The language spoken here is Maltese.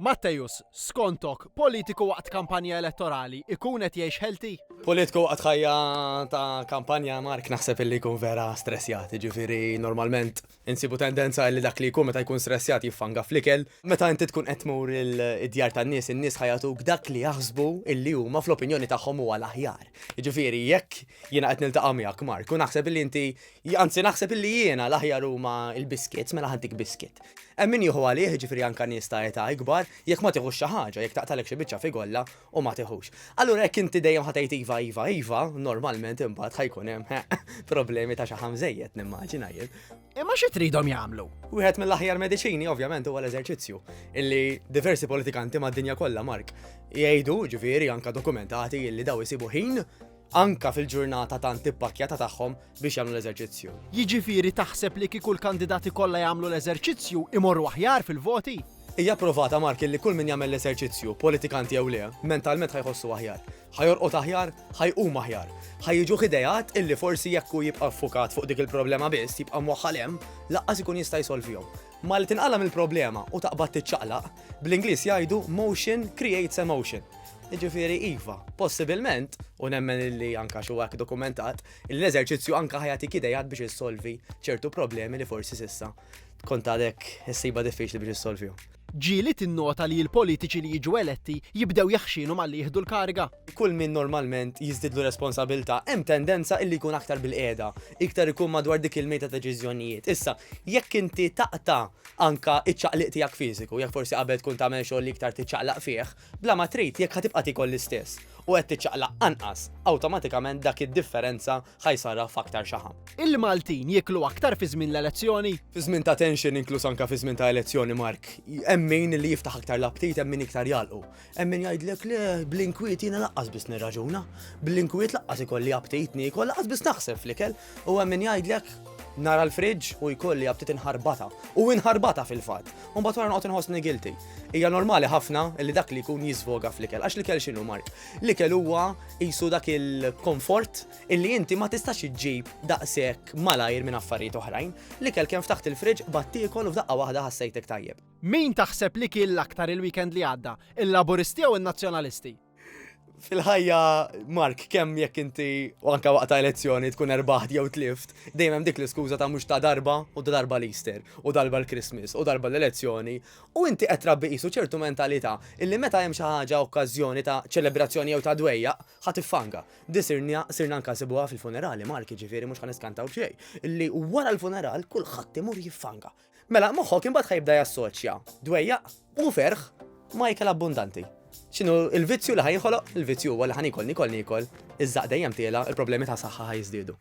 Mattejus, skontok, politiku waqt kampanja elettorali ikun qed jgħix healthy? Politiku waqt ħajja ta' kampanja Mark naħseb illi jkun vera stressjat, ġifieri normalment insibu tendenza li dak li jkun meta jkun stressjat jiffanga fl-ikel, meta inti tkun qed tmur id-djar tan-nies, in-nies ħajatuk dak li jaħsbu illi huma fl-opinjoni tagħhom huwa l-aħjar. Jiġifieri jekk jiena qed niltaqa' miegħek Mark, u naħseb illi inti anzi naħseb illi jiena l-aħjar huma l-biskits mela ħantik biskit. Hemm min jieħu għalih, ġifieri anke nies ta' età ikbar, jekk ma tieħux xi ħaġa, jekk taqtalek xi biċċa figolla u ma tieħux. Allura jekk inti dejjem ħatejt iva, normalment imbagħad ħajkun hemm problemi ta' xi ħamżejjed nimmaġina jien. Imma xi tridhom jagħmlu? Wieħed mill-aħjar mediċini ovvjament huwa l-eżerċizzju, illi diversi politikanti mad-dinja kollha Mark jgħidu ġifieri anke dokumentati illi daw isibu ħin anka fil-ġurnata tant ippakjata tagħhom biex jagħmlu l-eżerċizzju. Jiġifieri taħseb li kieku l-kandidati kollha jagħmlu l-eżerċizzju imorru aħjar fil-voti? Hija provata Mark illi kull min jagħmel l-eżerċizzju, politikanti jew le, mentalment ħajħossu aħjar. Ħajorqod aħjar, ħajqum aħjar. Ħajjiġu idejat illi forsi jekk hu jibqa' ffukat fuq dik il-problema biss, jibqa' mwaħħalem, laqqas ikun jista' jsolvihom. Ma li tinqala mill-problema u taqbad tiċċaqlaq, bl-Ingliż jgħidu motion creates emotion. Jiġifieri iva, possibilment, u nemmen illi anka xi hekk dokumentat, l-eżerċizzju anka ħajatik idejat biex issolvi ċertu problemi li forsi s'issa kont għadek issiba diffiċli biex issolvihom. Ġieli tinnota li l-politiċi li jiġu eletti jibdew jaħxinu malli jieħdu l-kariga. Kull min normalment jiżdidlu responsabilta, hemm tendenza illi jkun aktar bil-qiegħda, iktar ikun madwar dik il-mejta ta' deċiżjonijiet. Issa, jekk inti taqta' anka iċċaqliq tiegħek fiżiku, jekk forsi qabel tkun tagħmel xogħol li iktar tiċċaqlaq fih, bla ma trid jekk ħatibqa' tikol l-istess u qed tiċċaqlaq anqas, awtomatikament dak id-differenza ħajsara f'aktar xaħam. Il-Maltin jieklu aktar fi żmien l-elezzjoni? Fi żmien ta' tension inkluż anka fi żmien ta' elezzjoni Mark, hemm min li jiftaħ aktar l-aptit, hemm min iktar jalqu. Hemm min jgħidlek le bl-inkwiet jiena laqqas biss nirraġuna, bl-inkwiet laqqas ikolli aptit niekol, laqqas biss naħseb fl-ikel, u hemm min jgħidlek nara l-friġġ u jkolli aptit inħarbata u inħarbata fil-fatt. U mbagħad wara noqgħod inħossni guilty. Hija normali ħafna li dak li jkun jiżvoga fl-ikel, għax l-ikel x'inhu Mark? L-ikel huwa qisu dak il-komfort illi inti ma tistax iġġib daqshekk malajr minn affarijiet oħrajn. L-ikel kemm ftaħt il-friġġ battiekol u f'daqqa waħda ħassejtek tajjeb. Min taħseb li kien l-aktar il-weekend li għadda? Il-Laburisti jew in-Nazzjonalisti? Fil-ħajja, Mark, kemm jekk inti u anke waqta elezzjoni tkun erbaħt jew tlift, dejjem hemm dik l-iskuża ta' mhux ta' darba u ta' darba l-Easter u darba l-Christmas u darba l-elezzjoni, u inti qed trabbi qisu ċertu mentalità illi meta hemm xi ħaġa okkażjoni ta' ċelebrazzjoni jew ta' dwejjaq ħadd iffanga. Di sirna anke sibuha fil-funerali, Mark, jiġifieri mhux ħaniskantaw xejn, illi wara l-funeral kulħadd imur jiffanga. Mela moħħok imbagħad ħajbda jassoċja dwejjaq u ferħ ma ikel abbundanti. X'inhu il-vizzju li ħajħoloq, il-vizzju huwa li ħanikol nikol, iż-żaq dejjem tiela il-problemi ta' saħħa ħajżdiedu.